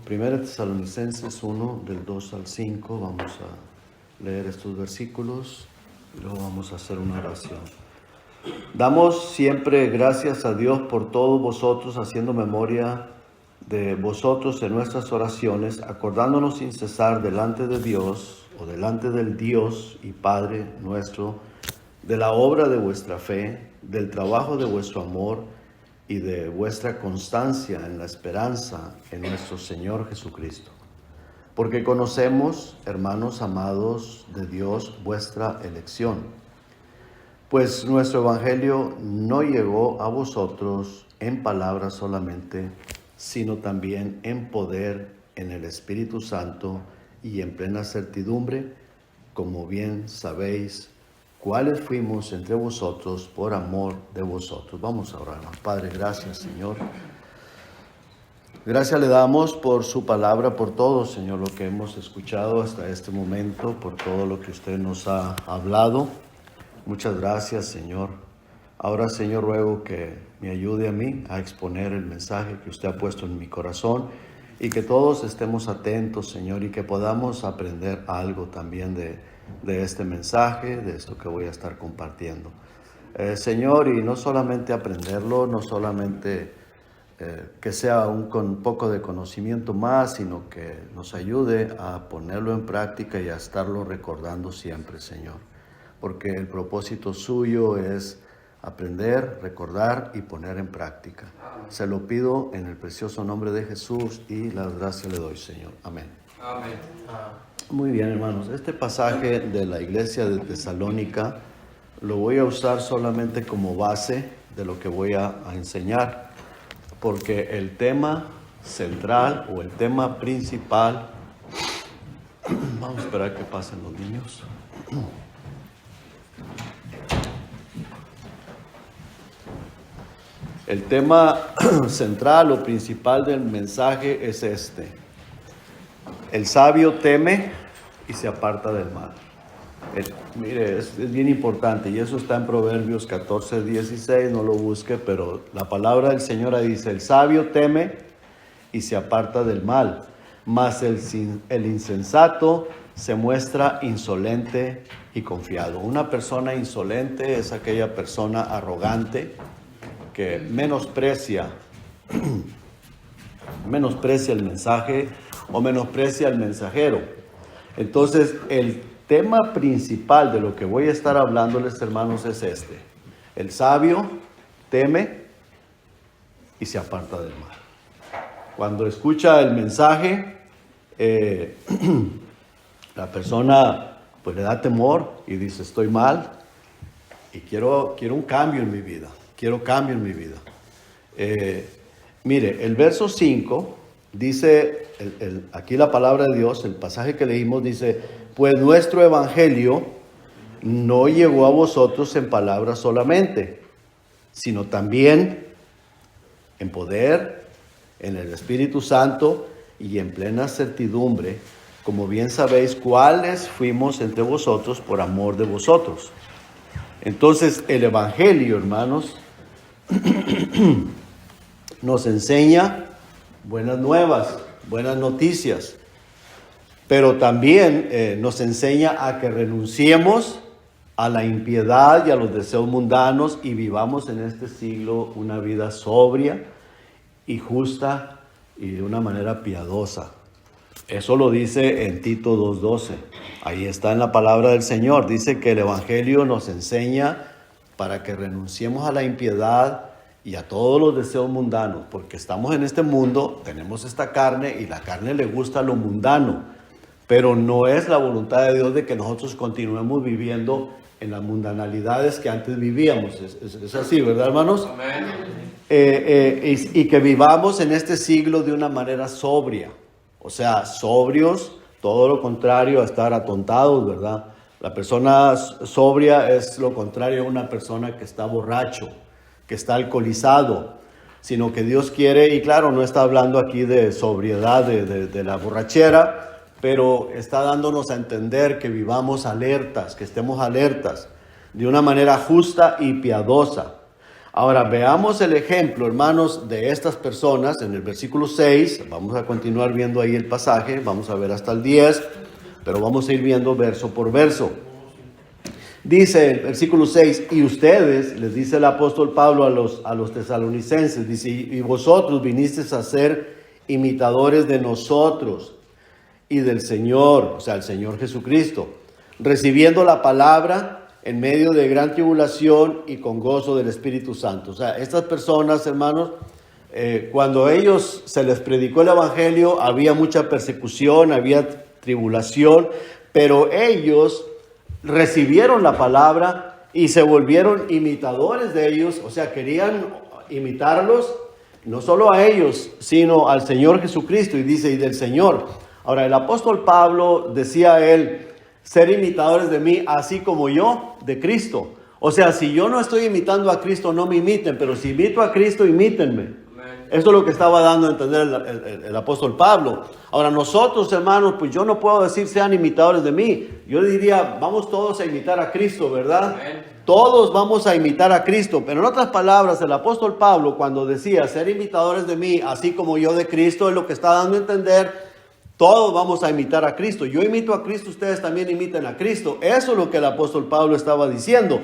1 Tesalonicenses 1, del 2 al 5, vamos a leer estos versículos y luego vamos a hacer una oración. Damos siempre gracias a Dios por todos vosotros, haciendo memoria de vosotros en nuestras oraciones, acordándonos sin cesar delante de Dios, o delante del Dios y Padre nuestro, de la obra de vuestra fe, del trabajo de vuestro amor y de vuestra constancia en la esperanza en nuestro Señor Jesucristo. Porque conocemos, hermanos amados de Dios, vuestra elección. Pues nuestro evangelio no llegó a vosotros en palabras solamente, sino también en poder, en el Espíritu Santo y en plena certidumbre, como bien sabéis, cuáles fuimos entre vosotros por amor de vosotros. Vamos a orar. Padre, gracias, Señor. Gracias le damos por su palabra, por todo, Señor, lo que hemos escuchado hasta este momento, por todo lo que usted nos ha hablado. Muchas gracias, Señor. Ahora, Señor, ruego que me ayude a mí a exponer el mensaje que usted ha puesto en mi corazón y que todos estemos atentos, Señor, y que podamos aprender algo también de este mensaje, de esto que voy a estar compartiendo. Señor, y no solamente aprenderlo, no solamente que sea con poco de conocimiento más, sino que nos ayude a ponerlo en práctica y a estarlo recordando siempre, Señor. Porque el propósito suyo es aprender, recordar y poner en práctica. Se lo pido en el precioso nombre de Jesús y las gracias le doy, Señor. Amén. Amén. Muy bien, hermanos. Este pasaje de la iglesia de Tesalónica lo voy a usar solamente como base de lo que voy a enseñar, porque el tema central o el tema principal... Vamos a esperar que pasen los niños. El tema central o principal del mensaje es este: el sabio teme y se aparta del mal. Mire, es bien importante, y eso está en Proverbios 14:16, no lo busque, pero la palabra del Señor ahí dice: el sabio teme y se aparta del mal, mas el insensato se muestra insolente y confiado. Una persona insolente es aquella persona arrogante que menosprecia el mensaje o menosprecia al mensajero. Entonces, el tema principal de lo que voy a estar hablándoles, hermanos, es este: el sabio teme y se aparta del mal. Cuando escucha el mensaje, la persona pues le da temor y dice: estoy mal y quiero un cambio en mi vida. Quiero cambio en mi vida. Mire, el verso 5 dice, aquí la palabra de Dios, el pasaje que leímos dice: pues nuestro evangelio no llegó a vosotros en palabras solamente, sino también en poder, en el Espíritu Santo y en plena certidumbre, como bien sabéis cuáles fuimos entre vosotros por amor de vosotros. Entonces, el evangelio, hermanos, nos enseña buenas nuevas, buenas noticias, pero también nos enseña a que renunciemos a la impiedad y a los deseos mundanos y vivamos en este siglo una vida sobria y justa y de una manera piadosa. Eso lo dice en Tito 2:12. Ahí está en la palabra del Señor. Dice que el evangelio nos enseña para que renunciemos a la impiedad y a todos los deseos mundanos, porque estamos en este mundo, tenemos esta carne y la carne le gusta lo mundano, pero no es la voluntad de Dios de que nosotros continuemos viviendo en las mundanalidades que antes vivíamos. Es así, ¿verdad, hermanos? Amén. Y que vivamos en este siglo de una manera sobria, o sea, sobrios, todo lo contrario a estar atontados, ¿verdad? La persona sobria es lo contrario a una persona que está borracho, que está alcoholizado, sino que Dios quiere, y claro, no está hablando aquí de sobriedad de la borrachera, pero está dándonos a entender que vivamos alertas, que estemos alertas, de una manera justa y piadosa. Ahora veamos el ejemplo, hermanos, de estas personas en el versículo 6. Vamos a continuar viendo ahí el pasaje, vamos a ver hasta el 10, pero vamos a ir viendo verso por verso. Dice el versículo 6, y ustedes, les dice el apóstol Pablo a los tesalonicenses, dice, y vosotros vinisteis a ser imitadores de nosotros y del Señor, o sea, el Señor Jesucristo, recibiendo la palabra en medio de gran tribulación y con gozo del Espíritu Santo. O sea, estas personas, hermanos, cuando ellos se les predicó el Evangelio, había mucha persecución, había tribulación, pero ellos recibieron la palabra y se volvieron imitadores de ellos, o sea, querían imitarlos, no solo a ellos, sino al Señor Jesucristo, y dice, y del Señor. Ahora, el apóstol Pablo decía a él, ser imitadores de mí, así como yo, de Cristo. O sea, si yo no estoy imitando a Cristo, no me imiten, pero si imito a Cristo, imítenme. Eso es lo que estaba dando a entender el apóstol Pablo. Ahora nosotros, hermanos, pues yo no puedo decir sean imitadores de mí. Yo diría, vamos todos a imitar a Cristo, ¿verdad? Todos vamos a imitar a Cristo. Pero en otras palabras, el apóstol Pablo, cuando decía ser imitadores de mí, así como yo de Cristo, es lo que está dando a entender, todos vamos a imitar a Cristo. Yo imito a Cristo, ustedes también imiten a Cristo. Eso es lo que el apóstol Pablo estaba diciendo.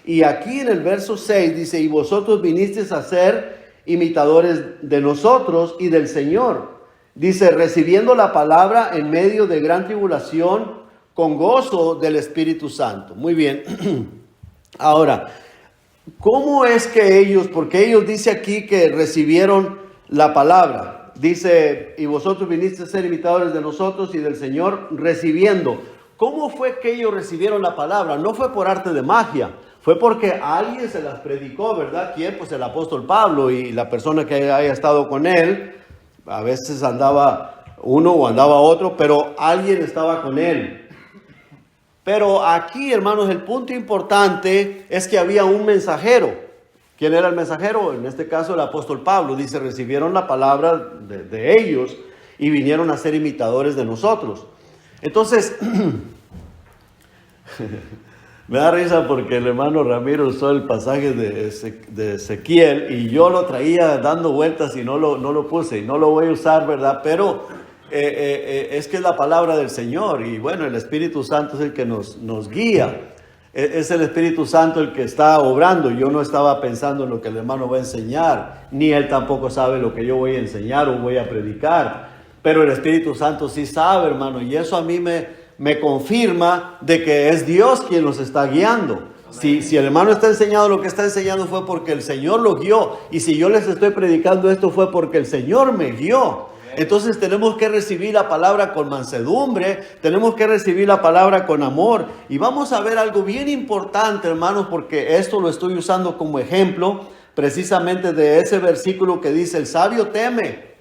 Y aquí en el verso 6 dice, y vosotros vinisteis a ser imitadores de nosotros y del Señor. Dice, recibiendo la palabra en medio de gran tribulación, con gozo del Espíritu Santo. Muy bien. Ahora, ¿cómo es que ellos, porque ellos dice aquí que recibieron la palabra? Dice, y vosotros viniste a ser imitadores de nosotros y del Señor, recibiendo. ¿Cómo fue que ellos recibieron la palabra? No fue por arte de magia. Fue porque alguien se las predicó, ¿verdad? ¿Quién? Pues el apóstol Pablo y la persona que haya estado con él. A veces andaba uno o andaba otro, pero alguien estaba con él. Pero aquí, hermanos, el punto importante es que había un mensajero. ¿Quién era el mensajero? En este caso el apóstol Pablo. Dice, recibieron la palabra de ellos y vinieron a ser imitadores de nosotros. Entonces... Me da risa porque el hermano Ramiro usó el pasaje de Ezequiel y yo lo traía dando vueltas y no lo puse y no lo voy a usar, ¿verdad? Pero es que es la palabra del Señor y bueno, el Espíritu Santo es el que nos guía. Es el Espíritu Santo el que está obrando. Yo no estaba pensando en lo que el hermano va a enseñar, ni él tampoco sabe lo que yo voy a enseñar o voy a predicar. Pero el Espíritu Santo sí sabe, hermano, y eso a mí me confirma de que es Dios quien nos está guiando. Si el hermano está enseñando lo que está enseñando fue porque el Señor lo guió. Y si yo les estoy predicando esto fue porque el Señor me guió. Entonces tenemos que recibir la palabra con mansedumbre, tenemos que recibir la palabra con amor. Y vamos a ver algo bien importante, hermanos, porque esto lo estoy usando como ejemplo precisamente de ese versículo que dice, el sabio teme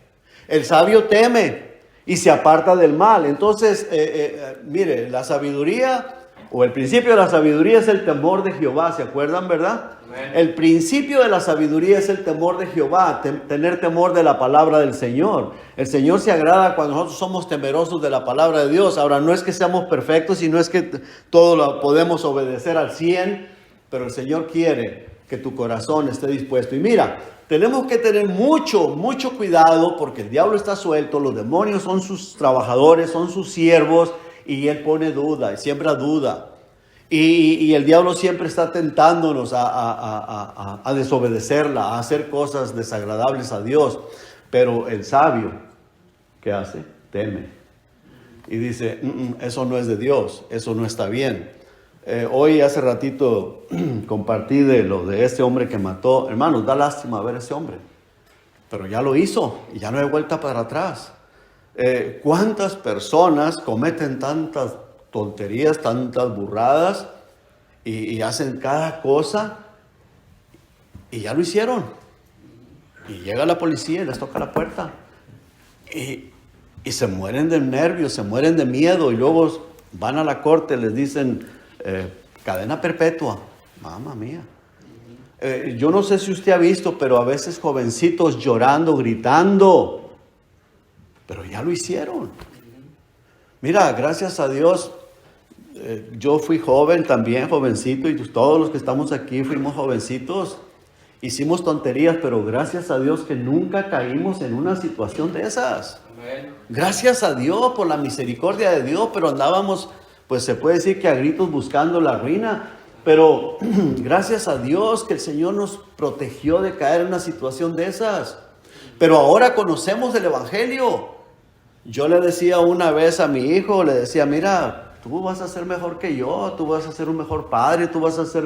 y se aparta del mal. Entonces, mire, la sabiduría o el principio de la sabiduría es el temor de Jehová, ¿se acuerdan, verdad? Amén. El principio de la sabiduría es el temor de Jehová, tener temor de la palabra del Señor. El Señor se agrada cuando nosotros somos temerosos de la palabra de Dios. Ahora, no es que seamos perfectos y no es que todo lo podemos obedecer al 100, pero el Señor quiere que tu corazón esté dispuesto. Y mira, tenemos que tener mucho cuidado porque el diablo está suelto, los demonios son sus trabajadores, son sus siervos y él pone duda y siembra duda. Y el diablo siempre está tentándonos a desobedecerla, a hacer cosas desagradables a Dios. Pero el sabio, ¿qué hace? Teme. Y dice, eso no es de Dios, eso no está bien. Hoy hace ratito compartí de lo de este hombre que mató. Hermanos, da lástima ver a ese hombre. Pero ya lo hizo y ya no hay vuelta para atrás. ¿Cuántas personas cometen tantas tonterías, tantas burradas y hacen cada cosa y ya lo hicieron? Y llega la policía y les toca la puerta. Y se mueren de nervios, se mueren de miedo y luego van a la corte, les dicen cadena perpetua. Mamma mía. Yo no sé si usted ha visto, pero a veces jovencitos llorando, gritando, pero ya lo hicieron. Mira, gracias a Dios, yo fui joven también, jovencito, y todos los que estamos aquí fuimos jovencitos. hicimos tonterías, pero gracias a Dios que nunca caímos en una situación de esas. Amén. Gracias a Dios por la misericordia de Dios, pero andábamos, pues se puede decir que a gritos buscando la ruina. Pero gracias a Dios que el Señor nos protegió de caer en una situación de esas. Pero ahora conocemos el Evangelio. Yo le decía una vez a mi hijo, le decía, mira, tú vas a ser mejor que yo, tú vas a ser un mejor padre, tú vas a ser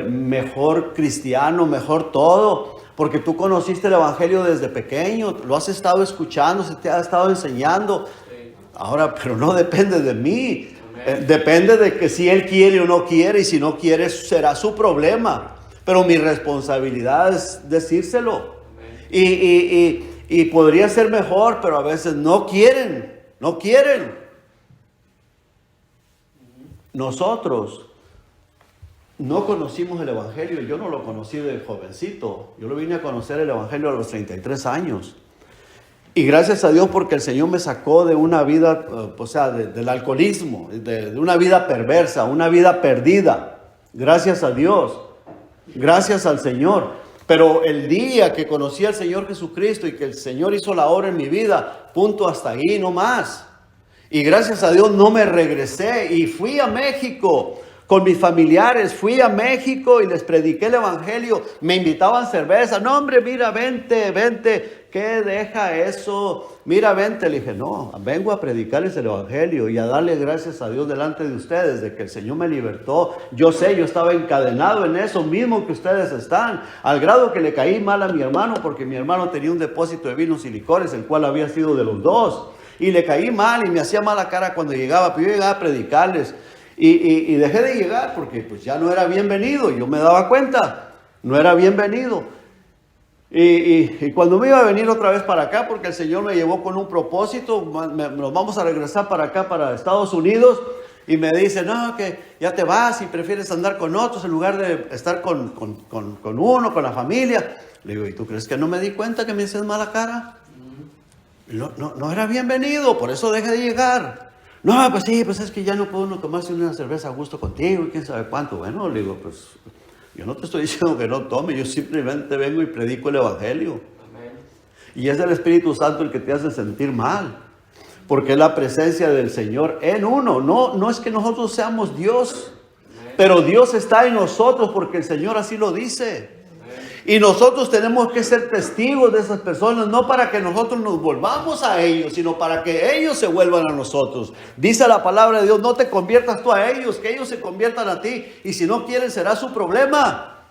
mejor cristiano, mejor todo, porque tú conociste el Evangelio desde pequeño, lo has estado escuchando, se te ha estado enseñando. Ahora, pero no depende de mí. Depende de que si él quiere o no quiere, y si no quiere será su problema. Pero mi responsabilidad es decírselo. Y podría ser mejor, pero a veces no quieren. Nosotros no conocimos el Evangelio. Yo no lo conocí de jovencito. Yo lo vine a conocer el Evangelio a los 33 años. Y gracias a Dios porque el Señor me sacó de una vida, del alcoholismo, de una vida perversa, una vida perdida. Gracias a Dios, gracias al Señor. Pero el día que conocí al Señor Jesucristo y que el Señor hizo la obra en mi vida, punto, hasta ahí, no más. Y gracias a Dios no me regresé y fui a México. Con mis familiares fui a México y les prediqué el Evangelio. Me invitaban cerveza. No, hombre, mira, vente. ¿Qué deja eso? Mira, vente. Le dije, no, vengo a predicarles el Evangelio y a darle gracias a Dios delante de ustedes de que el Señor me libertó. Yo sé, yo estaba encadenado en eso mismo que ustedes están. Al grado que le caí mal a mi hermano porque mi hermano tenía un depósito de vinos y licores, el cual había sido de los dos. Y le caí mal y me hacía mala cara cuando llegaba. Pero yo llegaba a predicarles. Y dejé de llegar porque pues ya no era bienvenido. Yo me daba cuenta, no era bienvenido. Y cuando me iba a venir otra vez para acá, porque el Señor me llevó con un propósito, nos vamos a regresar para acá, para Estados Unidos, y me dice, no, que ya te vas y prefieres andar con otros en lugar de estar con uno, con la familia. Le digo, ¿y tú crees que no me di cuenta que me hacías mala cara? No era bienvenido, por eso dejé de llegar. No, pues sí, pues es que ya no puedo uno tomarse una cerveza a gusto contigo y quién sabe cuánto. Bueno, le digo, pues yo no te estoy diciendo que no tome, yo simplemente vengo y predico el Evangelio. Amén. Y es el Espíritu Santo el que te hace sentir mal, porque es la presencia del Señor en uno. No es que nosotros seamos Dios, pero Dios está en nosotros porque el Señor así lo dice. Y nosotros tenemos que ser testigos de esas personas, no para que nosotros nos volvamos a ellos, sino para que ellos se vuelvan a nosotros. Dice la palabra de Dios, no te conviertas tú a ellos, que ellos se conviertan a ti. Y si no quieren, será su problema.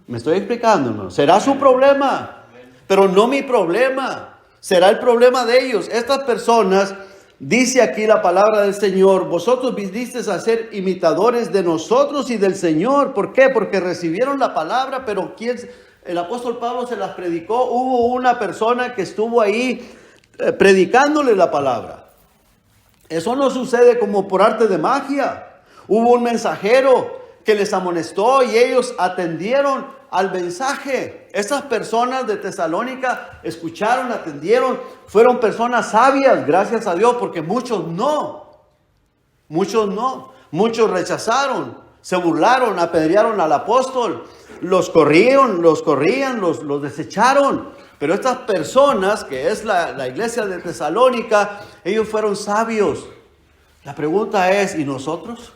¿Me estoy explicando? ¿No? Será su problema, pero no mi problema. Será el problema de ellos. Estas personas, dice aquí la palabra del Señor, vosotros vinisteis a ser imitadores de nosotros y del Señor. ¿Por qué? Porque recibieron la palabra, pero el apóstol Pablo se las predicó. Hubo una persona que estuvo ahí predicándole la palabra. Eso no sucede como por arte de magia. Hubo un mensajero que les amonestó y ellos atendieron al mensaje. Esas personas de Tesalónica escucharon, atendieron, fueron personas sabias, gracias a Dios, porque muchos no, muchos rechazaron, se burlaron, apedrearon al apóstol, los corrían, los desecharon. Pero estas personas, que es la iglesia de Tesalónica, ellos fueron sabios. La pregunta es, ¿y nosotros?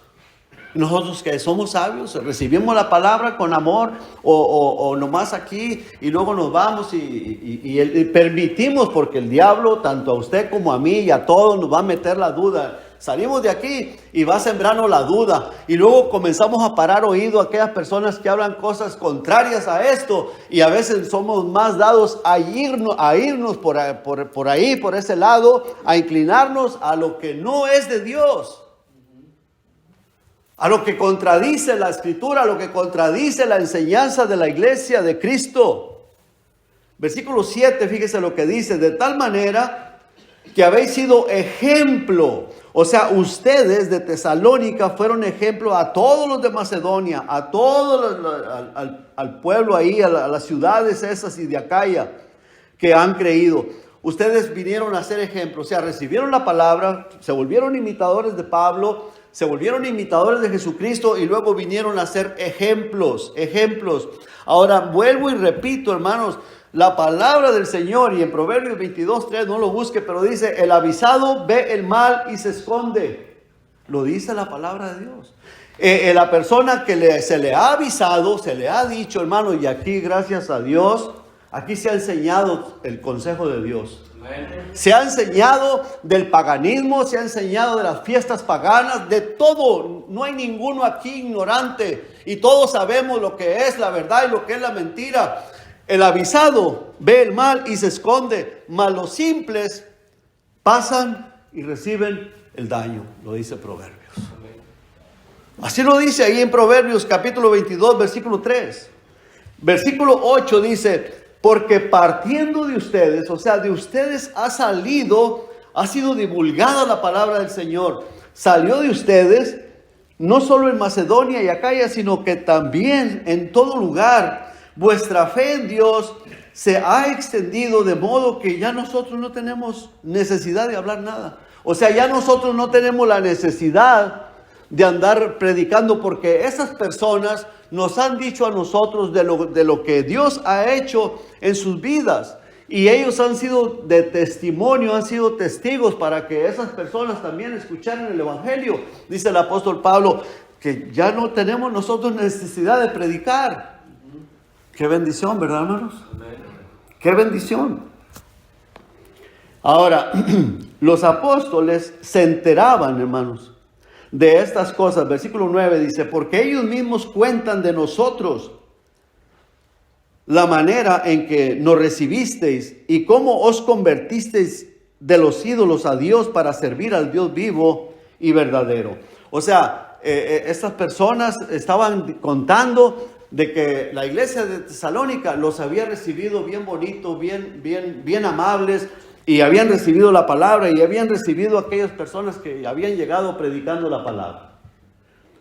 Nosotros que somos sabios, recibimos la palabra con amor o nomás aquí y luego nos vamos y permitimos, porque el diablo tanto a usted como a mí y a todos nos va a meter la duda. Salimos de aquí y va sembrando la duda y luego comenzamos a parar oído a aquellas personas que hablan cosas contrarias a esto, y a veces somos más dados a irnos por ahí, por ese lado, a inclinarnos a lo que no es de Dios. A lo que contradice la Escritura, a lo que contradice la enseñanza de la iglesia de Cristo. Versículo 7, fíjese lo que dice: de tal manera que habéis sido ejemplo. O sea, ustedes de Tesalónica fueron ejemplo a todos los de Macedonia, a todo al pueblo ahí, a las ciudades esas y de Acaya que han creído. Ustedes vinieron a ser ejemplo, o sea, recibieron la palabra, se volvieron imitadores de Pablo, se volvieron imitadores de Jesucristo y luego vinieron a ser ejemplos. Ahora vuelvo y repito, hermanos, la palabra del Señor, y en Proverbios 22:3, no lo busque, pero dice, el avisado ve el mal y se esconde. Lo dice la palabra de Dios. La persona que se le ha avisado, se le ha dicho, hermano, y aquí gracias a Dios, aquí se ha enseñado el consejo de Dios. Se ha enseñado del paganismo, se ha enseñado de las fiestas paganas, de todo. No hay ninguno aquí ignorante y todos sabemos lo que es la verdad y lo que es la mentira. El avisado ve el mal y se esconde, mas los simples pasan y reciben el daño, lo dice Proverbios. Así lo dice ahí en Proverbios capítulo 22, versículo 3. Versículo 8 dice, porque partiendo de ustedes, o sea, de ustedes ha sido divulgada la palabra del Señor. Salió de ustedes, no solo en Macedonia y Acaya, sino que también en todo lugar. Vuestra fe en Dios se ha extendido de modo que ya nosotros no tenemos necesidad de hablar nada. O sea, ya nosotros no tenemos la necesidad de andar predicando, porque esas personas nos han dicho a nosotros de lo que Dios ha hecho en sus vidas. Y ellos han sido de testimonio, han sido testigos para que esas personas también escucharan el Evangelio. Dice el apóstol Pablo que ya no tenemos nosotros necesidad de predicar. Qué bendición, ¿verdad, hermanos? Qué bendición. Ahora, los apóstoles se enteraban, hermanos, de estas cosas. Versículo 9 dice, porque ellos mismos cuentan de nosotros la manera en que nos recibisteis y cómo os convertisteis de los ídolos a Dios para servir al Dios vivo y verdadero. O sea, estas personas estaban contando de que la iglesia de Tesalónica los había recibido bien bonito, bien amables, y habían recibido la palabra y habían recibido a aquellas personas que habían llegado predicando la palabra.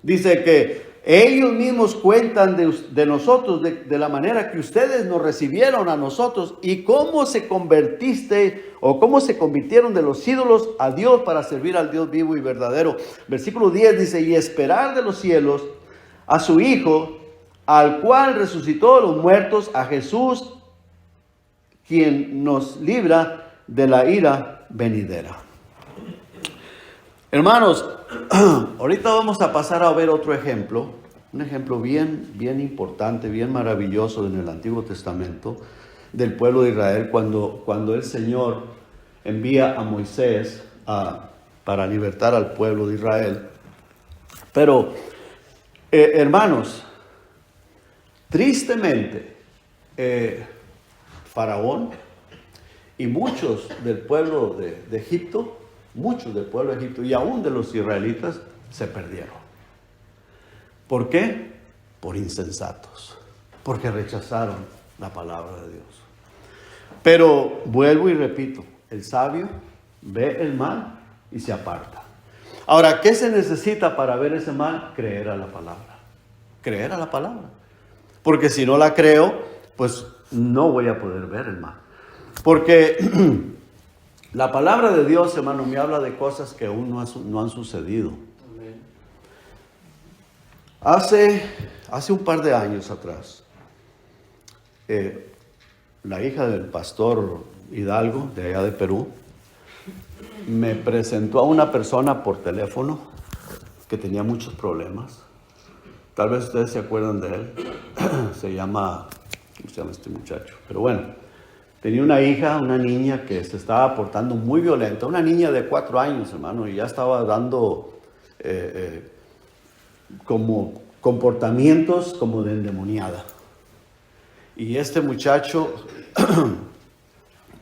Dice que ellos mismos cuentan de nosotros, de la manera que ustedes nos recibieron a nosotros y cómo se convirtieron de los ídolos a Dios para servir al Dios vivo y verdadero. Versículo 10 dice, y esperar de los cielos a su Hijo, al cual resucitó de los muertos, a Jesús, quien nos libra de la ira venidera. Hermanos, ahorita vamos a pasar a ver otro ejemplo, un ejemplo bien importante, bien maravilloso en el Antiguo Testamento del pueblo de Israel, cuando el Señor envía a Moisés para libertar al pueblo de Israel. Pero, hermanos, tristemente, Faraón y muchos del pueblo de Egipto, y aún de los israelitas, se perdieron. ¿Por qué? Por insensatos, porque rechazaron la palabra de Dios. Pero vuelvo y repito, el sabio ve el mal y se aparta. Ahora, ¿qué se necesita para ver ese mal? Creer a la palabra. Creer a la palabra. Porque si no la creo, pues no voy a poder ver el mal. Porque la palabra de Dios, hermano, me habla de cosas que aún no han sucedido. Hace un par de años atrás, la hija del pastor Hidalgo, de allá de Perú, me presentó a una persona por teléfono que tenía muchos problemas. Tal vez ustedes se acuerdan de él. ¿Cómo se llama este muchacho? Pero bueno. Tenía una hija, una niña que se estaba portando muy violenta, una niña de 4 años, hermano, y ya estaba dando como comportamientos como de endemoniada. Y este muchacho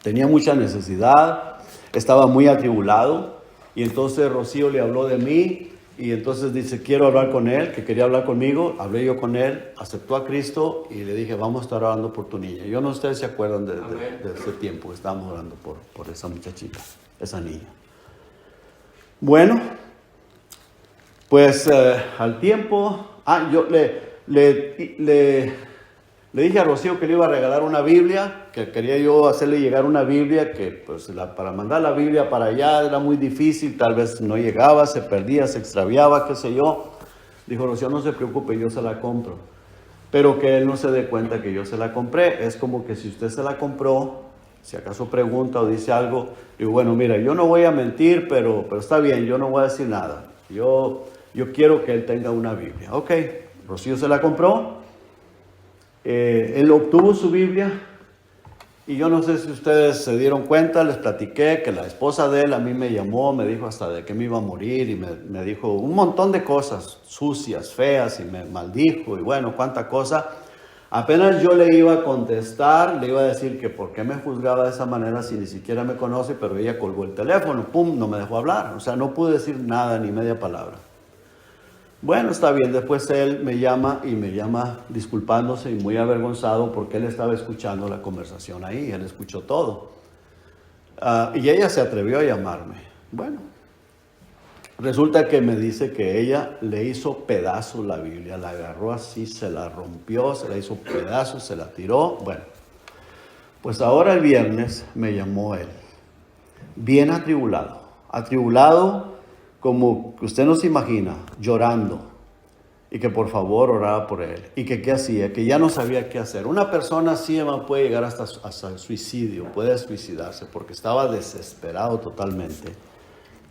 tenía mucha necesidad, estaba muy atribulado, y entonces Rocío le habló de mí, y entonces dice, quiero hablar con él, que quería hablar conmigo. Hablé yo con él, aceptó a Cristo y le dije, vamos a estar orando por tu niña. Yo no sé si ustedes se acuerdan de ese tiempo que estábamos orando por esa muchachita, esa niña. Bueno, pues al tiempo, yo le Le dije a Rocío que le iba a regalar una Biblia, que quería yo hacerle llegar una Biblia, que pues para mandar la Biblia para allá era muy difícil, tal vez no llegaba, se perdía, se extraviaba, qué sé yo. Dijo Rocío, no se preocupe, yo se la compro. Pero que él no se dé cuenta que yo se la compré. Es como que si usted se la compró, si acaso pregunta o dice algo, digo, bueno, mira, yo no voy a mentir, pero está bien, yo no voy a decir nada. Yo quiero que él tenga una Biblia. Ok, Rocío se la compró. Él obtuvo su Biblia y yo no sé si ustedes se dieron cuenta, les platiqué que la esposa de él a mí me llamó, me dijo hasta de que me iba a morir y me dijo un montón de cosas sucias, feas y me maldijo y bueno, cuánta cosa. Apenas yo le iba a contestar, le iba a decir que por qué me juzgaba de esa manera si ni siquiera me conoce, pero ella colgó el teléfono, pum, no me dejó hablar, o sea, no pude decir nada ni media palabra. Bueno, está bien, después él me llama disculpándose y muy avergonzado porque él estaba escuchando la conversación ahí, él escuchó todo. Y ella se atrevió a llamarme. Bueno, resulta que me dice que ella le hizo pedazos la Biblia, la agarró así, se la rompió, se la hizo pedazos, se la tiró. Bueno, pues ahora el viernes me llamó él, bien atribulado como usted no se imagina, llorando, y que por favor orara por él, y que qué hacía, que ya no sabía qué hacer. Una persona así puede llegar hasta el suicidio, puede suicidarse, porque estaba desesperado totalmente,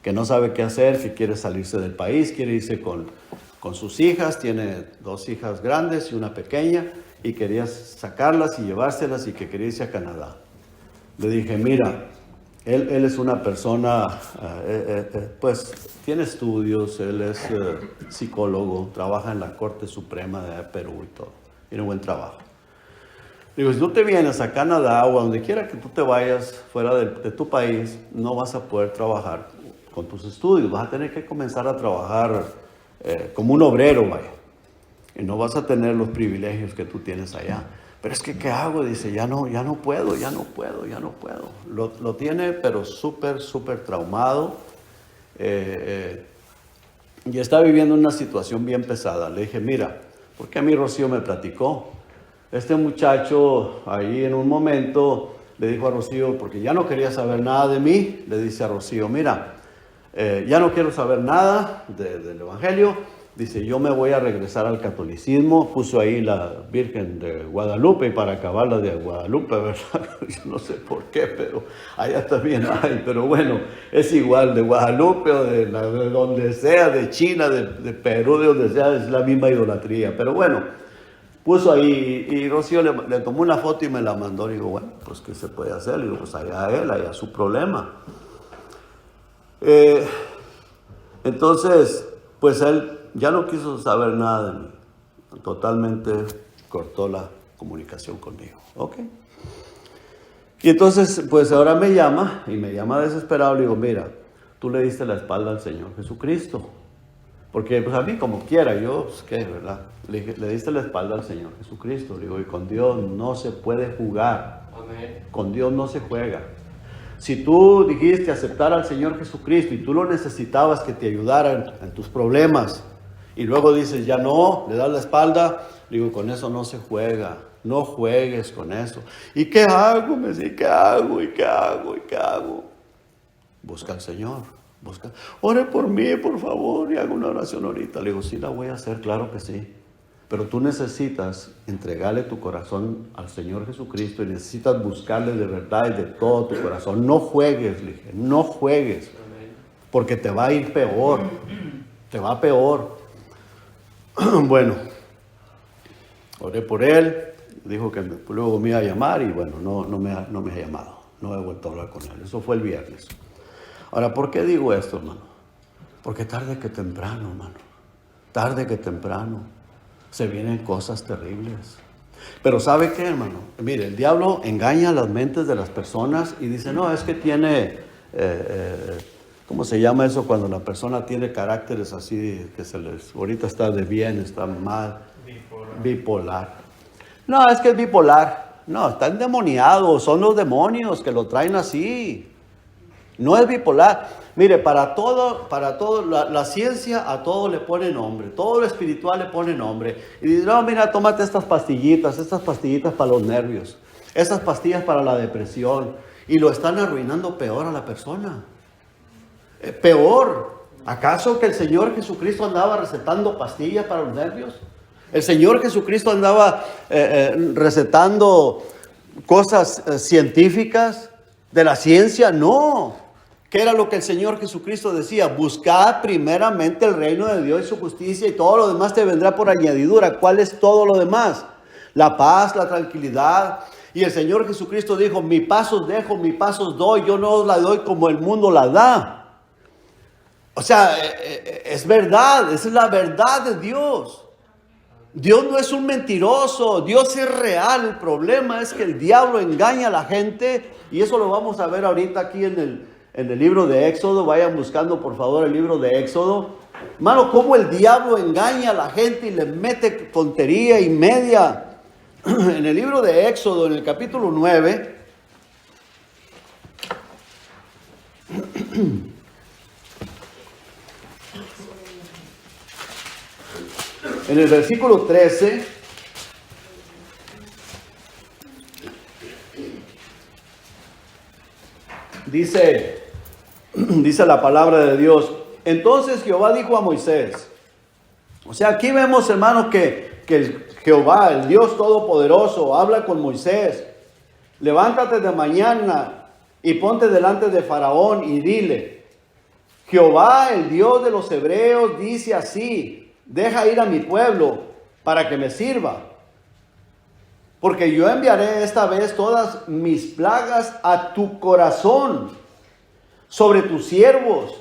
que no sabe qué hacer, que quiere salirse del país, quiere irse con sus hijas, tiene 2 hijas grandes y una pequeña, y quería sacarlas y llevárselas, y que quería irse a Canadá. Le dije, mira, él es una persona, pues tiene estudios, él es psicólogo, trabaja en la Corte Suprema de Perú y todo, tiene un buen trabajo. Digo, si tú te vienes a Canadá o a donde quiera que tú te vayas fuera de tu país, no vas a poder trabajar con tus estudios, vas a tener que comenzar a trabajar como un obrero, vaya, y no vas a tener los privilegios que tú tienes allá. Pero es que, ¿qué hago? Dice, ya no puedo. Lo tiene, pero súper traumado. Y está viviendo una situación bien pesada. Le dije, mira, porque a mí Rocío me platicó. Este muchacho ahí en un momento le dijo a Rocío, porque ya no quería saber nada de mí, le dice a Rocío, mira, ya no quiero saber nada del Evangelio. Dice, yo me voy a regresar al catolicismo. Puso ahí la Virgen de Guadalupe y para acabarla de Guadalupe, ¿verdad? Yo no sé por qué, pero allá también hay. Pero bueno, es igual de Guadalupe o de donde sea, de China, de Perú, de donde sea, es la misma idolatría. Pero bueno, puso ahí y Rocío le tomó una foto y me la mandó. Y digo, bueno, pues ¿qué se puede hacer? Le digo, pues allá él, allá su problema. Entonces, pues él ya no quiso saber nada de mí. Totalmente cortó la comunicación conmigo. Ok. Y entonces, pues ahora me llama desesperado. Le digo, mira, tú le diste la espalda al Señor Jesucristo. Porque pues a mí como quiera, yo, pues qué, ¿verdad? Le diste la espalda al Señor Jesucristo. Le digo, y con Dios no se puede jugar. Amén. Con Dios no se juega. Si tú dijiste aceptar al Señor Jesucristo y tú lo necesitabas que te ayudara en tus problemas, y luego dices, ya no, le das la espalda, digo, con eso no se juega, no juegues con eso. ¿Y qué hago? Me dice, ¿qué hago? Busca al Señor, ore por mí, por favor, y hago una oración ahorita. Le digo, sí la voy a hacer, claro que sí. Pero tú necesitas entregarle tu corazón al Señor Jesucristo y necesitas buscarle de verdad y de todo tu corazón. No juegues, le dije, no juegues, porque te va a ir peor, te va peor. Bueno, oré por él, dijo que luego me iba a llamar y bueno, no me ha llamado, no he vuelto a hablar con él. Eso fue el viernes. Ahora, ¿por qué digo esto, hermano? Porque tarde que temprano, hermano, tarde que temprano se vienen cosas terribles. Pero ¿sabe qué, hermano? Mire, el diablo engaña las mentes de las personas y dice, no, es que tiene... ¿cómo se llama eso cuando la persona tiene caracteres así que ahorita está de bien, está mal? Bipolar. No, es que es bipolar. No, está endemoniado, son los demonios que lo traen así. No es bipolar. Mire, para todo, la ciencia a todo le pone nombre, todo lo espiritual le pone nombre. Y dice, no, mira, tómate estas pastillitas para los nervios, estas pastillas para la depresión. Y lo están arruinando peor a la persona. Peor. ¿Acaso que el Señor Jesucristo andaba recetando pastillas para los nervios? ¿El Señor Jesucristo andaba recetando cosas científicas de la ciencia? No. ¿Qué era lo que el Señor Jesucristo decía? Buscad primeramente el reino de Dios y su justicia, y todo lo demás te vendrá por añadidura. ¿Cuál es todo lo demás? La paz, la tranquilidad. Y el Señor Jesucristo dijo, mi paz os dejo, mi paz os doy, yo no os la doy como el mundo la da. O sea, es verdad, esa es la verdad de Dios. Dios no es un mentiroso, Dios es real. El problema es que el diablo engaña a la gente, y eso lo vamos a ver ahorita aquí en el libro de Éxodo. Vayan buscando por favor el libro de Éxodo. Hermano, cómo el diablo engaña a la gente y le mete tontería y media. En el libro de Éxodo, en el capítulo 9, en el versículo 13, dice la palabra de Dios, entonces Jehová dijo a Moisés, o sea, aquí vemos, hermanos, que Jehová, el Dios Todopoderoso, habla con Moisés. Levántate de mañana y ponte delante de Faraón y dile, Jehová, el Dios de los hebreos, dice así, deja ir a mi pueblo para que me sirva. Porque yo enviaré esta vez todas mis plagas a tu corazón, sobre tus siervos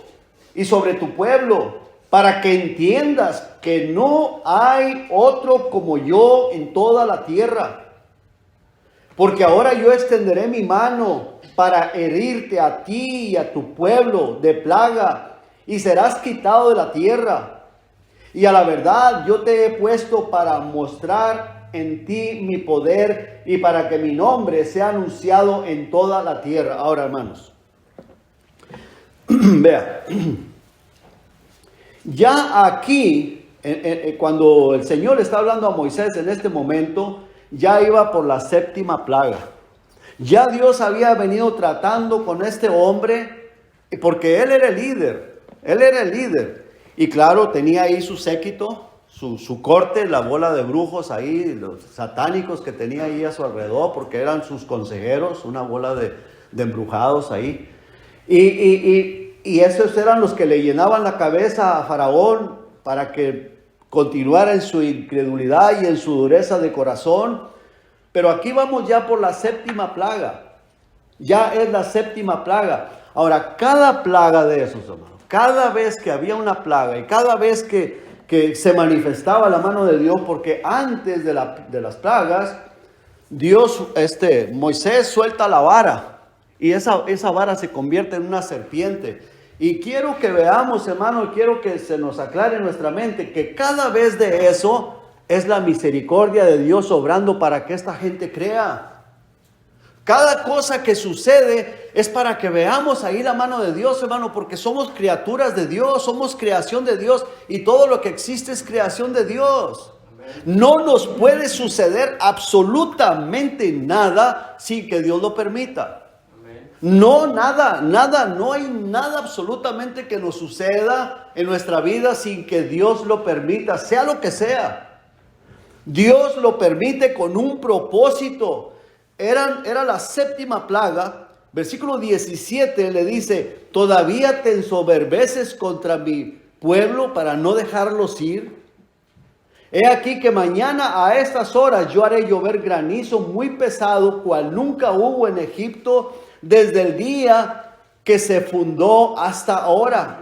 y sobre tu pueblo, para que entiendas que no hay otro como yo en toda la tierra. Porque ahora yo extenderé mi mano para herirte a ti y a tu pueblo de plaga, y serás quitado de la tierra. Y a la verdad yo te he puesto para mostrar en ti mi poder y para que mi nombre sea anunciado en toda la tierra. Ahora, hermanos, vea. Ya aquí, cuando el Señor está hablando a Moisés en este momento, ya iba por la séptima plaga. Ya Dios había venido tratando con este hombre, porque él era el líder. Él era el líder. Y claro, tenía ahí su séquito, su corte, la bola de brujos ahí, los satánicos que tenía ahí a su alrededor, porque eran sus consejeros, una bola de embrujados ahí. Y esos eran los que le llenaban la cabeza a Faraón para que continuara en su incredulidad y en su dureza de corazón. Pero aquí vamos ya por la séptima plaga. Ya es la séptima plaga. Ahora, cada plaga de esos, hermanos, cada vez que había una plaga y cada vez que se manifestaba la mano de Dios, porque antes de las plagas, Moisés suelta la vara. Y esa vara se convierte en una serpiente. Y quiero que veamos, hermano, quiero que se nos aclare en nuestra mente que cada vez de eso es la misericordia de Dios obrando para que esta gente crea. Cada cosa que sucede es para que veamos ahí la mano de Dios, hermano, porque somos criaturas de Dios, somos creación de Dios, y todo lo que existe es creación de Dios. No nos puede suceder absolutamente nada sin que Dios lo permita. No, nada, no hay nada absolutamente que nos suceda en nuestra vida sin que Dios lo permita, sea lo que sea. Dios lo permite con un propósito. Era la séptima plaga. Versículo 17 le dice, ¿todavía te ensoberbeces contra mi pueblo para no dejarlos ir? He aquí que mañana a estas horas yo haré llover granizo muy pesado, cual nunca hubo en Egipto, desde el día que se fundó hasta ahora.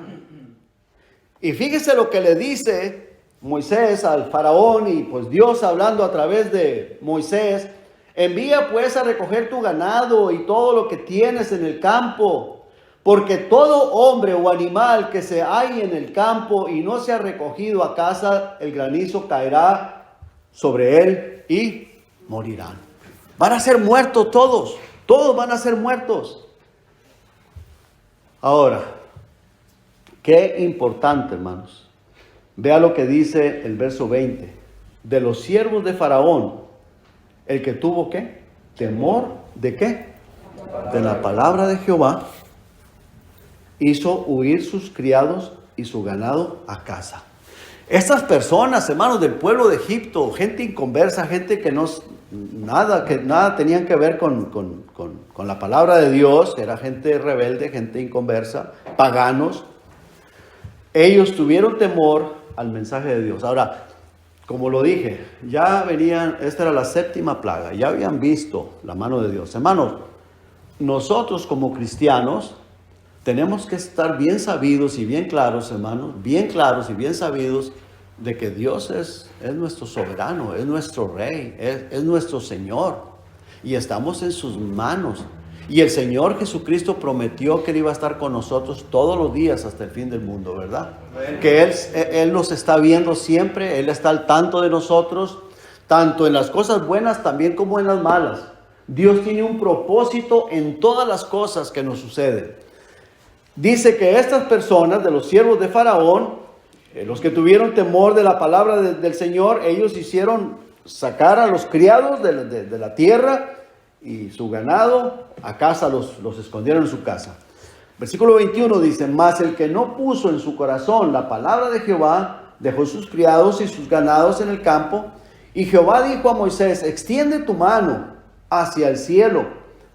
Y fíjese lo que le dice Moisés al faraón, y pues Dios hablando a través de Moisés: envía pues a recoger tu ganado y todo lo que tienes en el campo, porque todo hombre o animal que se halle en el campo y no sea recogido a casa, el granizo caerá sobre él y morirán. Van a ser muertos todos van a ser muertos. Ahora, Qué importante, hermanos. Vea lo que dice el verso 20. De los siervos de Faraón, el que tuvo ¿qué? Temor de ¿qué? De la palabra de Jehová, hizo huir sus criados y su ganado a casa. Estas personas, hermanos, del pueblo de Egipto, gente inconversa, gente que nada tenían que ver con la palabra de Dios, era gente rebelde, gente inconversa, paganos. Ellos tuvieron temor al mensaje de Dios. Ahora, como lo dije, ya venían, esta era la 7ª plaga, ya habían visto la mano de Dios. Hermanos, nosotros como cristianos tenemos que estar bien sabidos y bien claros, hermanos, bien claros y bien sabidos de que Dios es nuestro soberano, es nuestro rey, es nuestro Señor. Y estamos en sus manos. Y el Señor Jesucristo prometió que Él iba a estar con nosotros todos los días hasta el fin del mundo, ¿verdad? Amén. Que Él nos está viendo siempre, Él está al tanto de nosotros, tanto en las cosas buenas también como en las malas. Dios tiene un propósito en todas las cosas que nos suceden. Dice que estas personas, de los siervos de Faraón, los que tuvieron temor de la palabra del Señor, ellos hicieron sacar a los criados de la tierra y su ganado a casa, los escondieron en su casa. Versículo 21 dice, mas el que no puso en su corazón la palabra de Jehová, dejó sus criados y sus ganados en el campo. Y Jehová dijo a Moisés, extiende tu mano hacia el cielo,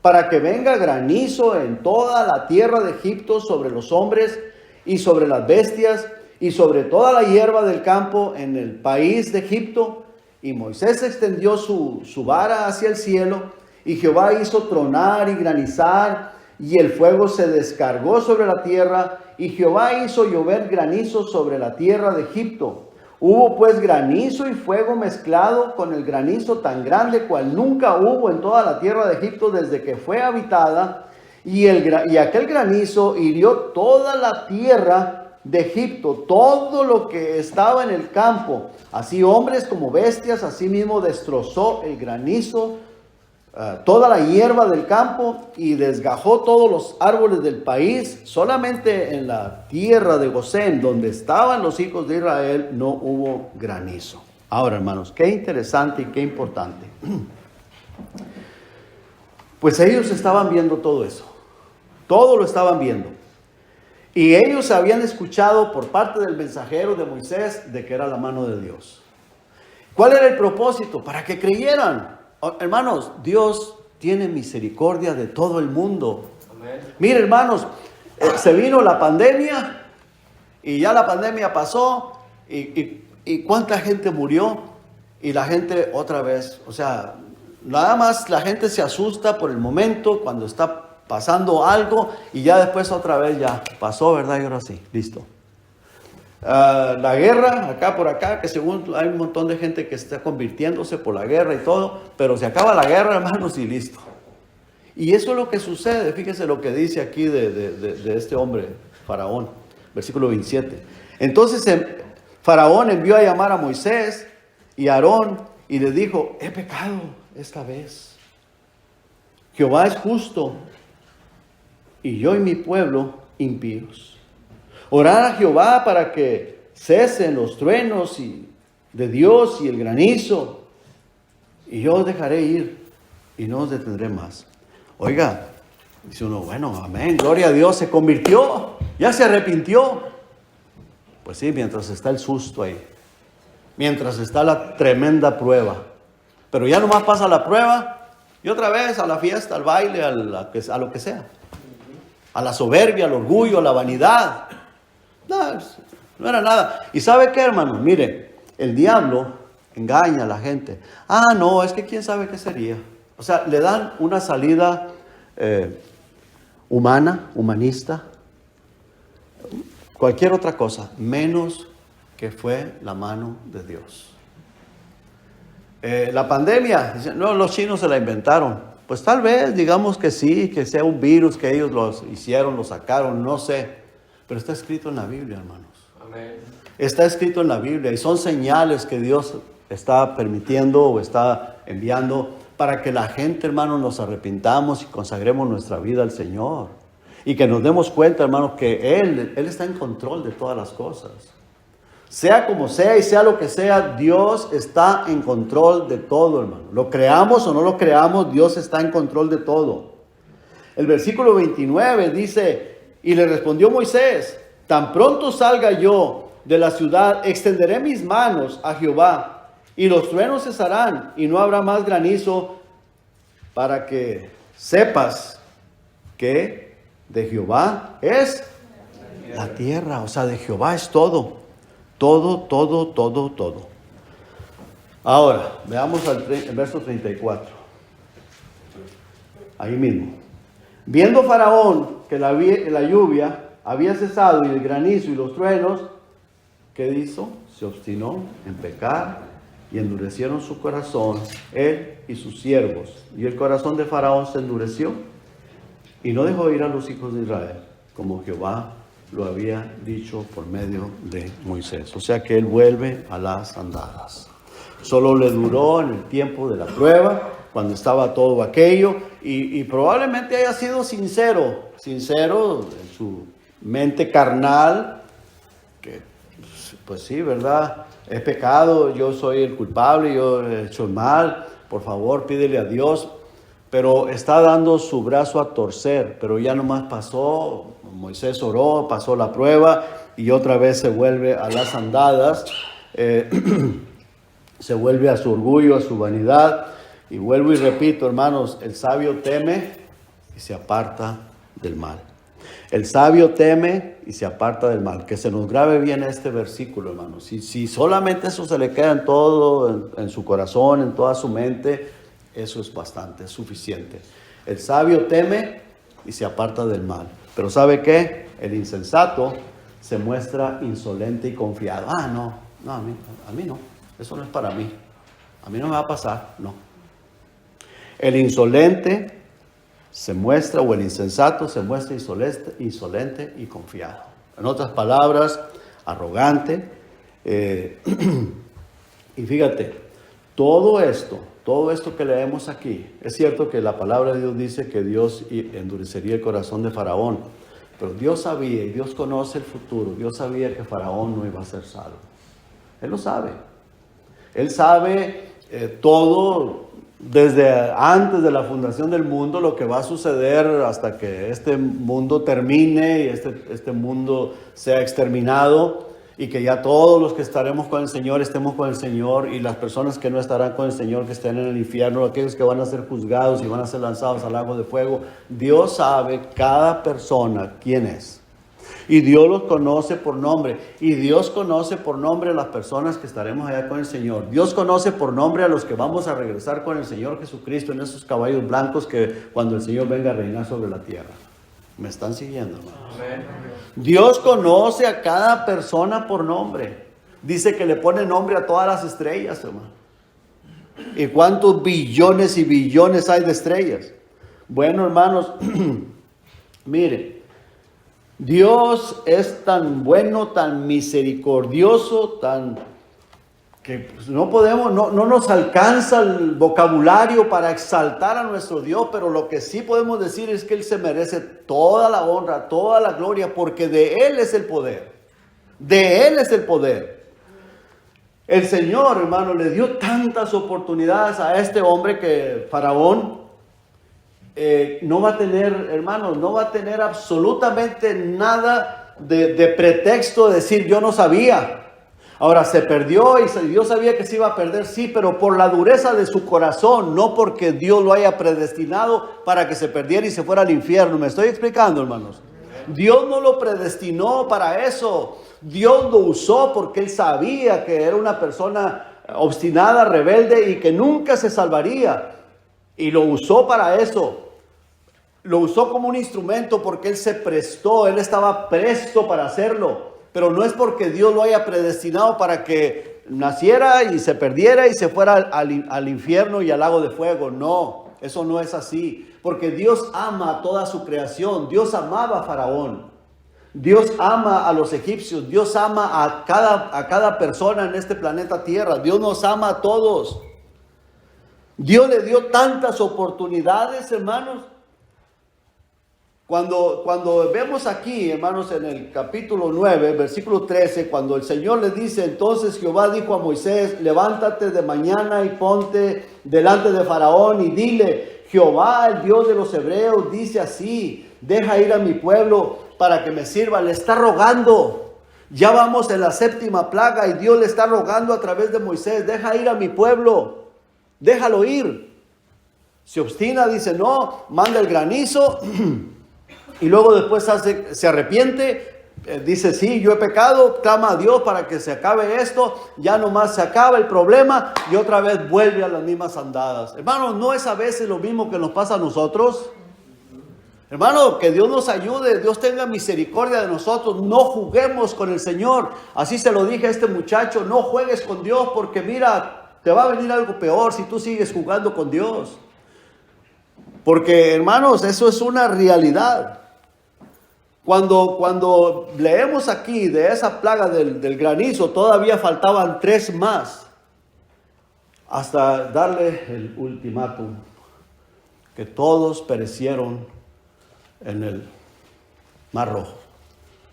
para que venga granizo en toda la tierra de Egipto sobre los hombres y sobre las bestias y sobre toda la hierba del campo en el país de Egipto. Y Moisés extendió su vara hacia el cielo, y Jehová hizo tronar y granizar, y el fuego se descargó sobre la tierra, y Jehová hizo llover granizo sobre la tierra de Egipto. Hubo pues granizo y fuego mezclado con el granizo tan grande cual nunca hubo en toda la tierra de Egipto desde que fue habitada, y aquel granizo hirió toda la tierra de Egipto, todo lo que estaba en el campo, así hombres como bestias. Así mismo destrozó el granizo toda la hierba del campo y desgajó todos los árboles del país. Solamente en la tierra de Gosén, donde estaban los hijos de Israel, no hubo granizo. Ahora, hermanos, qué interesante y qué importante. Pues ellos estaban viendo todo eso. Todo lo estaban viendo. Y ellos habían escuchado por parte del mensajero de Moisés de que era la mano de Dios. ¿Cuál era el propósito? Para que creyeran. Hermanos, Dios tiene misericordia de todo el mundo. Amén. Mire, hermanos, se vino la pandemia y ya la pandemia pasó y cuánta gente murió y la gente otra vez, o sea, nada más la gente se asusta por el momento cuando está pasando algo y ya después otra vez ya pasó, ¿verdad? Y ahora sí, listo. La guerra, acá por acá, que según hay un montón de gente que está convirtiéndose por la guerra y todo, pero se acaba la guerra, hermanos, y listo. Y eso es lo que sucede. Fíjese lo que dice aquí de este hombre, Faraón, versículo 27. Entonces Faraón envió a llamar a Moisés y a Aarón y les dijo, he pecado esta vez. Jehová es justo y yo y mi pueblo impíos. Orar a Jehová para que cesen los truenos de Dios y el granizo, y yo os dejaré ir y no os detendré más. Oiga, dice uno, bueno, amén, gloria a Dios, se convirtió, ya se arrepintió. Pues sí, mientras está el susto ahí, mientras está la tremenda prueba. Pero ya nomás pasa la prueba y otra vez a la fiesta, al baile, a lo que sea. A la soberbia, al orgullo, a la vanidad. No era nada. ¿Y sabe qué, hermano? Mire, el diablo engaña a la gente. No, es que quién sabe qué sería. O sea, le dan una salida humana, humanista, cualquier otra cosa, menos que fue la mano de Dios. La pandemia, no, los chinos se la inventaron. Pues tal vez, digamos que sí, que sea un virus que ellos los hicieron, lo sacaron, no sé. Pero está escrito en la Biblia, hermanos. Amén. Está escrito en la Biblia y son señales que Dios está permitiendo o está enviando para que la gente, hermanos, nos arrepintamos y consagremos nuestra vida al Señor. Y que nos demos cuenta, hermanos, que Él está en control de todas las cosas. Sea como sea y sea lo que sea, Dios está en control de todo, hermano. Lo creamos o no lo creamos, Dios está en control de todo. El versículo 29 dice, y le respondió Moisés, tan pronto salga yo de la ciudad, extenderé mis manos a Jehová, y los truenos cesarán, y no habrá más granizo, para que sepas que de Jehová es la tierra. O sea, de Jehová es todo. Todo. Ahora, veamos el verso 34. Ahí mismo. Viendo Faraón que la lluvia había cesado y el granizo y los truenos, ¿qué hizo? Se obstinó en pecar y endurecieron su corazón, él y sus siervos. Y el corazón de Faraón se endureció y no dejó ir a los hijos de Israel, como Jehová lo había dicho por medio de Moisés. O sea que él vuelve a las andadas. Solo le duró en el tiempo de la prueba, cuando estaba todo aquello, y probablemente haya sido sincero en su mente carnal, que pues sí, ¿verdad? He pecado, yo soy el culpable, yo he hecho mal, por favor pídele a Dios, pero está dando su brazo a torcer, pero ya nomás pasó, Moisés oró, pasó la prueba y otra vez se vuelve a las andadas, se vuelve a su orgullo, a su vanidad. Y vuelvo y repito, hermanos, el sabio teme y se aparta del mal. El sabio teme y se aparta del mal. Que se nos grabe bien este versículo, hermanos. Si solamente eso se le queda en todo, en su corazón, en toda su mente, eso es bastante, es suficiente. El sabio teme y se aparta del mal. Pero ¿sabe qué? El insensato se muestra insolente y confiado. No, a mí no. Eso no es para mí. A mí no me va a pasar, no. El insolente se muestra, o el insensato se muestra insolente y confiado. En otras palabras, arrogante. Y fíjate, todo esto que leemos aquí, es cierto que la palabra de Dios dice que Dios endurecería el corazón de Faraón, pero Dios sabía, y Dios conoce el futuro, Dios sabía que Faraón no iba a ser salvo. Él lo sabe. Él sabe todo desde antes de la fundación del mundo, lo que va a suceder hasta que este mundo termine y este mundo sea exterminado, y que ya todos los que estaremos con el Señor estemos con el Señor, y las personas que no estarán con el Señor que estén en el infierno, aquellos que van a ser juzgados y van a ser lanzados al lago de fuego. Dios sabe cada persona quién es. Y Dios los conoce por nombre. Y Dios conoce por nombre a las personas que estaremos allá con el Señor. Dios conoce por nombre a los que vamos a regresar con el Señor Jesucristo en esos caballos blancos que cuando el Señor venga a reinar sobre la tierra. ¿Me están siguiendo, hermanos? Dios conoce a cada persona por nombre. Dice que le pone nombre a todas las estrellas, hermano. ¿Y cuántos billones y billones hay de estrellas? Bueno, hermanos, miren. Dios es tan bueno, tan misericordioso, que no podemos, no nos alcanza el vocabulario para exaltar a nuestro Dios, pero lo que sí podemos decir es que Él se merece toda la honra, toda la gloria, porque de Él es el poder. De Él es el poder. El Señor, hermano, le dio tantas oportunidades a este hombre que Faraón no va a tener, hermanos, no va a tener absolutamente nada de pretexto de decir yo no sabía. Ahora se perdió y Dios sabía que se iba a perder, sí, pero por la dureza de su corazón, no porque Dios lo haya predestinado para que se perdiera y se fuera al infierno. ¿Me estoy explicando, hermanos? Dios no lo predestinó para eso. Dios lo usó porque Él sabía que era una persona obstinada, rebelde y que nunca se salvaría. Y lo usó para eso. Lo usó como un instrumento porque Él se prestó, Él estaba presto para hacerlo. Pero no es porque Dios lo haya predestinado para que naciera y se perdiera y se fuera al infierno y al lago de fuego. No, eso no es así. Porque Dios ama a toda su creación. Dios amaba a Faraón. Dios ama a los egipcios. Dios ama a cada persona en este planeta Tierra. Dios nos ama a todos. Dios le dio tantas oportunidades, hermanos, Cuando vemos aquí, hermanos, en el capítulo 9, versículo 13, cuando el Señor le dice, entonces Jehová dijo a Moisés, levántate de mañana y ponte delante de Faraón y dile, Jehová, el Dios de los hebreos, dice así, deja ir a mi pueblo para que me sirva. Le está rogando. Ya vamos en la 7ª plaga y Dios le está rogando a través de Moisés, deja ir a mi pueblo, déjalo ir. Se obstina, dice no, manda el granizo. Y luego después se arrepiente, dice, sí, yo he pecado, clama a Dios para que se acabe esto, ya nomás se acaba el problema y otra vez vuelve a las mismas andadas. Hermanos, ¿no es a veces lo mismo que nos pasa a nosotros? Hermano, que Dios nos ayude, Dios tenga misericordia de nosotros, no juguemos con el Señor. Así se lo dije a este muchacho, no juegues con Dios porque mira, te va a venir algo peor si tú sigues jugando con Dios. Porque hermanos, eso es una realidad. Cuando leemos aquí de esa plaga del granizo, todavía faltaban 3 más. Hasta darle el ultimátum. Que todos perecieron en el Mar Rojo.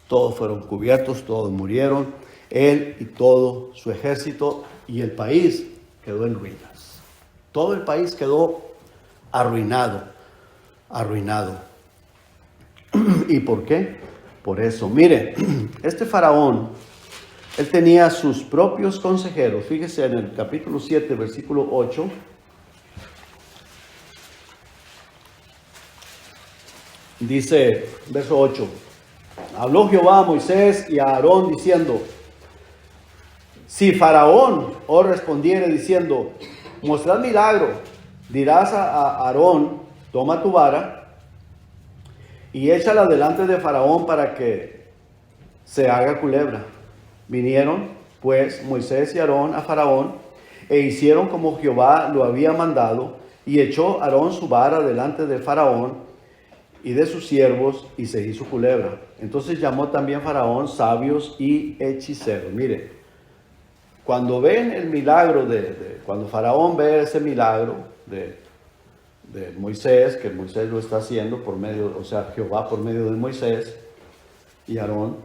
Todos fueron cubiertos, todos murieron. Él y todo su ejército. Y el país quedó en ruinas. Todo el país quedó arruinado. ¿Y por qué? Por eso. Mire, este faraón, él tenía sus propios consejeros. Fíjese en el capítulo 7, versículo 8. Dice, verso 8. Habló Jehová a Moisés y a Aarón diciendo, si Faraón os respondiere diciendo, mostrad milagro, dirás a Aarón, toma tu vara y échala delante de Faraón para que se haga culebra. Vinieron pues Moisés y Aarón a Faraón e hicieron como Jehová lo había mandado y echó Aarón su vara delante de Faraón y de sus siervos y se hizo culebra. Entonces llamó también Faraón sabios y hechiceros. Mire, cuando ven el milagro cuando Faraón ve ese milagro de Moisés, que Moisés lo está haciendo por medio, o sea, Jehová por medio de Moisés y Aarón,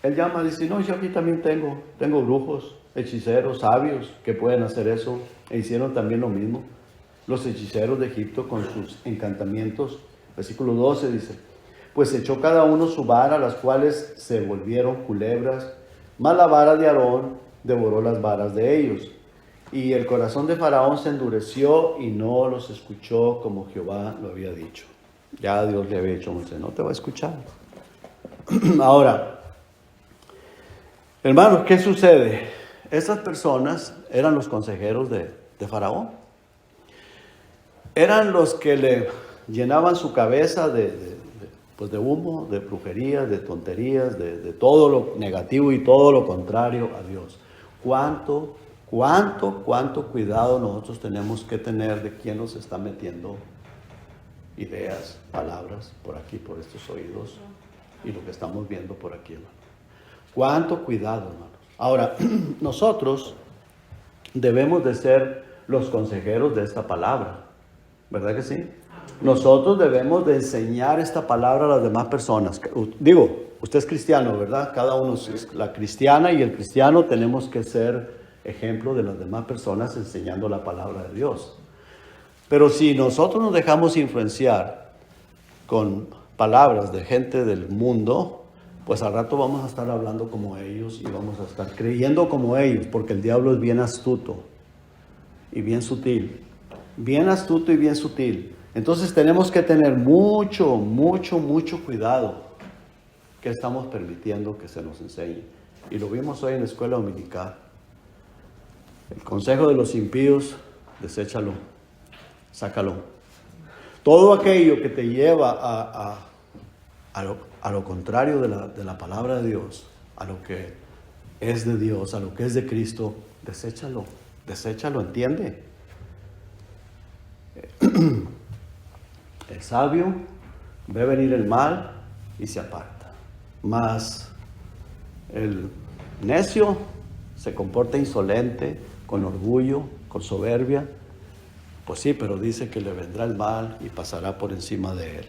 él llama y dice, no, yo aquí también tengo brujos, hechiceros, sabios que pueden hacer eso, e hicieron también lo mismo. Los hechiceros de Egipto con sus encantamientos, versículo 12 dice, pues echó cada uno su vara, las cuales se volvieron culebras, mas la vara de Aarón devoró las varas de ellos. Y el corazón de Faraón se endureció y no los escuchó como Jehová lo había dicho. Ya Dios le había dicho a Moisés, no te va a escuchar. Ahora, hermanos, ¿qué sucede? Esas personas eran los consejeros de Faraón. Eran los que le llenaban su cabeza de humo, de brujerías, de tonterías, de todo lo negativo y todo lo contrario a Dios. ¿Cuánto cuidado nosotros tenemos que tener de quién nos está metiendo ideas, palabras por aquí, por estos oídos y lo que estamos viendo por aquí, hermano? Cuánto cuidado, hermanos. Ahora, nosotros debemos de ser los consejeros de esta palabra, ¿verdad que sí? Nosotros debemos de enseñar esta palabra a las demás personas. Digo, usted es cristiano, ¿verdad? Cada uno es la cristiana y el cristiano tenemos que ser ejemplo de las demás personas enseñando la palabra de Dios. Pero si nosotros nos dejamos influenciar con palabras de gente del mundo, pues al rato vamos a estar hablando como ellos y vamos a estar creyendo como ellos, porque el diablo es bien astuto y bien sutil. Bien astuto y bien sutil. Entonces tenemos que tener mucho cuidado que estamos permitiendo que se nos enseñe. Y lo vimos hoy en la escuela dominical. El consejo de los impíos, deséchalo, sácalo. Todo aquello que te lleva a lo contrario de la palabra de Dios, a lo que es de Dios, a lo que es de Cristo, deséchalo, ¿entiende? El sabio ve venir el mal y se aparta. Mas el necio se comporta insolente, con orgullo, con soberbia. Pues sí, pero dice que le vendrá el mal y pasará por encima de él.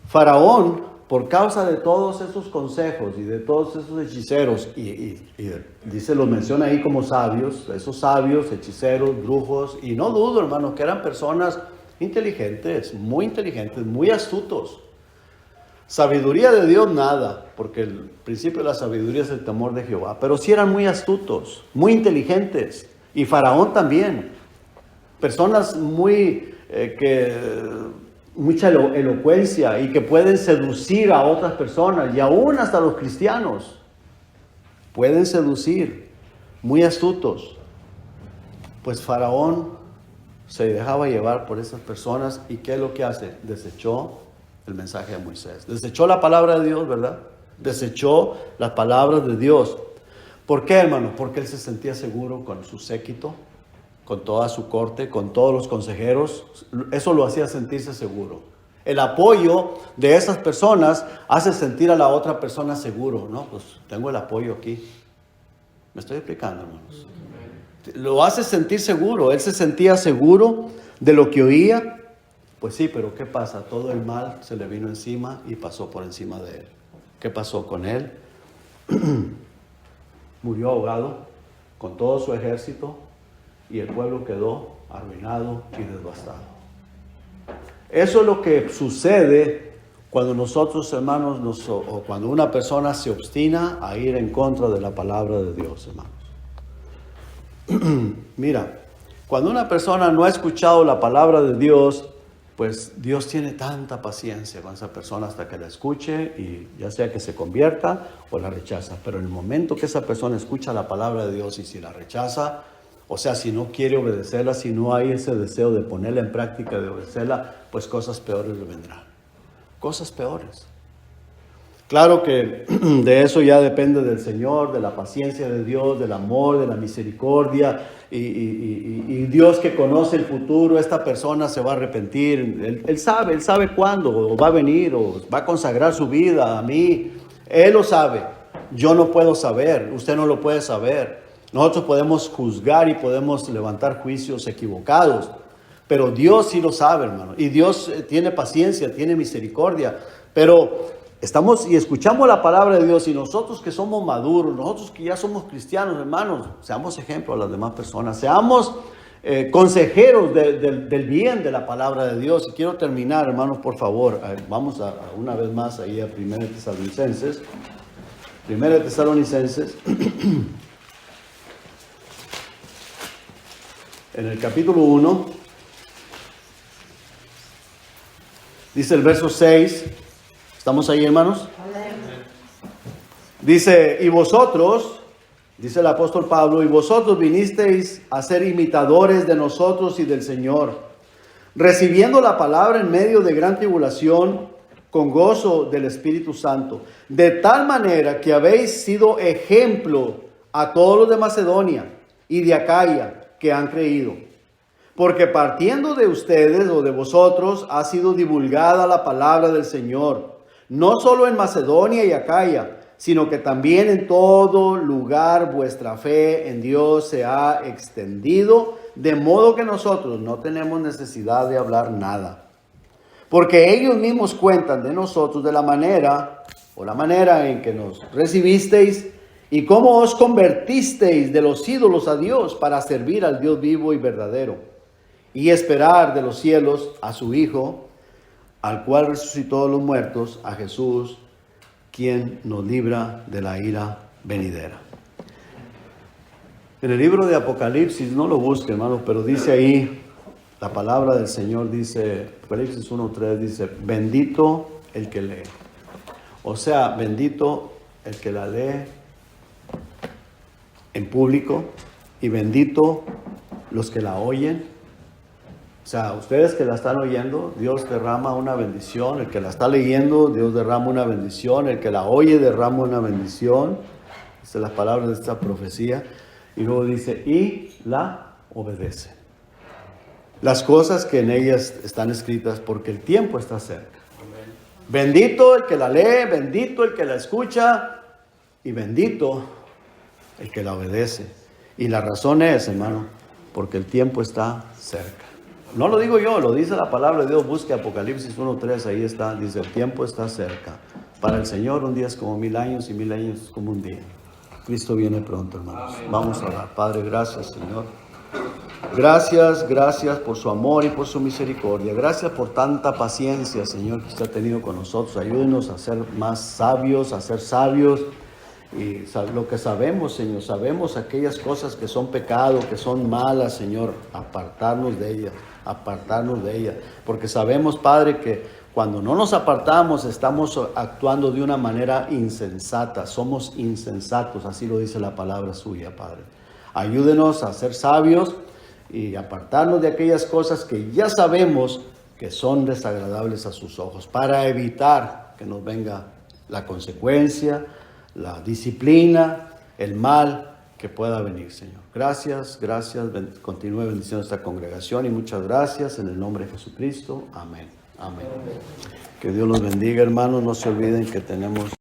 Faraón, por causa de todos esos consejos y de todos esos hechiceros, y dice, lo menciona ahí como sabios, esos sabios, hechiceros, brujos, y no dudo, hermano, que eran personas inteligentes, muy astutos. Sabiduría de Dios nada, porque el principio de la sabiduría es el temor de Jehová, pero sí eran muy astutos, muy inteligentes, y Faraón también. Personas mucha elocuencia y que pueden seducir a otras personas y aún hasta los cristianos. Pueden seducir, muy astutos. Pues Faraón se dejaba llevar por esas personas y ¿qué es lo que hace? Desechó el mensaje de Moisés. Desechó la palabra de Dios, ¿verdad? Desechó las palabras de Dios. ¿Por qué, hermano? Porque él se sentía seguro con su séquito, con toda su corte, con todos los consejeros. Eso lo hacía sentirse seguro. El apoyo de esas personas hace sentir a la otra persona seguro, ¿no? Pues tengo el apoyo aquí. ¿Me estoy explicando, hermanos? Lo hace sentir seguro. Él se sentía seguro de lo que oía. Pues sí, pero ¿qué pasa? Todo el mal se le vino encima y pasó por encima de él. ¿Qué pasó con él? Murió ahogado con todo su ejército y el pueblo quedó arruinado y devastado. Eso es lo que sucede cuando nosotros, hermanos, o cuando una persona se obstina a ir en contra de la palabra de Dios, hermanos. Mira, cuando una persona no ha escuchado la palabra de Dios, pues Dios tiene tanta paciencia con esa persona hasta que la escuche y ya sea que se convierta o la rechaza. Pero en el momento que esa persona escucha la palabra de Dios y si la rechaza, o sea, si no quiere obedecerla, si no hay ese deseo de ponerla en práctica, de obedecerla, pues cosas peores le vendrán. Cosas peores. Claro que de eso ya depende del Señor, de la paciencia de Dios, del amor, de la misericordia. Y Dios que conoce el futuro, esta persona se va a arrepentir. Él sabe cuándo, o va a venir, o va a consagrar su vida a mí. Él lo sabe. Yo no puedo saber, usted no lo puede saber. Nosotros podemos juzgar y podemos levantar juicios equivocados. Pero Dios sí lo sabe, hermano. Y Dios tiene paciencia, tiene misericordia. Pero estamos y escuchamos la palabra de Dios y nosotros que somos maduros, nosotros que ya somos cristianos, hermanos, seamos ejemplo a las demás personas, seamos consejeros del bien de la palabra de Dios. Y quiero terminar, hermanos, por favor, vamos a una vez más ahí a 1 Tesalonicenses. 1 Tesalonicenses, en el capítulo 1, dice el verso 6, ¿estamos ahí, hermanos? Dice, y vosotros, dice el apóstol Pablo, y vosotros vinisteis a ser imitadores de nosotros y del Señor, recibiendo la palabra en medio de gran tribulación, con gozo del Espíritu Santo, de tal manera que habéis sido ejemplo a todos los de Macedonia y de Acaya que han creído. Porque partiendo de ustedes o de vosotros ha sido divulgada la palabra del Señor, no solo en Macedonia y Acaya, sino que también en todo lugar vuestra fe en Dios se ha extendido, de modo que nosotros no tenemos necesidad de hablar nada. Porque ellos mismos cuentan de nosotros de la manera en que nos recibisteis y cómo os convertisteis de los ídolos a Dios para servir al Dios vivo y verdadero y esperar de los cielos a su Hijo, al cual resucitó de los muertos, a Jesús, quien nos libra de la ira venidera. En el libro de Apocalipsis, no lo busque, hermano, pero dice ahí, la palabra del Señor dice, Apocalipsis 1:3 dice, bendito el que lee. O sea, bendito el que la lee en público y bendito los que la oyen. O sea, ustedes que la están oyendo, Dios derrama una bendición. El que la está leyendo, Dios derrama una bendición. El que la oye, derrama una bendición. Estas son las palabras de esta profecía. Y luego dice, y la obedece. Las cosas que en ellas están escritas, porque el tiempo está cerca. Amén. Bendito el que la lee, bendito el que la escucha y bendito el que la obedece. Y la razón es, hermano, porque el tiempo está cerca. No lo digo yo, lo dice la palabra de Dios. Busque Apocalipsis 1:3, ahí está. Dice, el tiempo está cerca. Para el Señor un día es como 1000 años y 1000 años es como un día. Cristo viene pronto, hermanos. Vamos a orar. Padre, gracias, Señor. Gracias por su amor y por su misericordia. Gracias por tanta paciencia, Señor, que usted ha tenido con nosotros. Ayúdenos a ser más sabios, a ser sabios. Y lo que sabemos, Señor, sabemos aquellas cosas que son pecado, que son malas, Señor, apartarnos de ellas. Porque sabemos, Padre, que cuando no nos apartamos estamos actuando de una manera insensata, somos insensatos, así lo dice la palabra suya, Padre. Ayúdenos a ser sabios y apartarnos de aquellas cosas que ya sabemos que son desagradables a sus ojos, para evitar que nos venga la consecuencia, la disciplina, el mal que pueda venir, Señor. Gracias, continúe bendiciendo esta congregación y muchas gracias en el nombre de Jesucristo. Amén. Que Dios los bendiga, hermanos. No se olviden que tenemos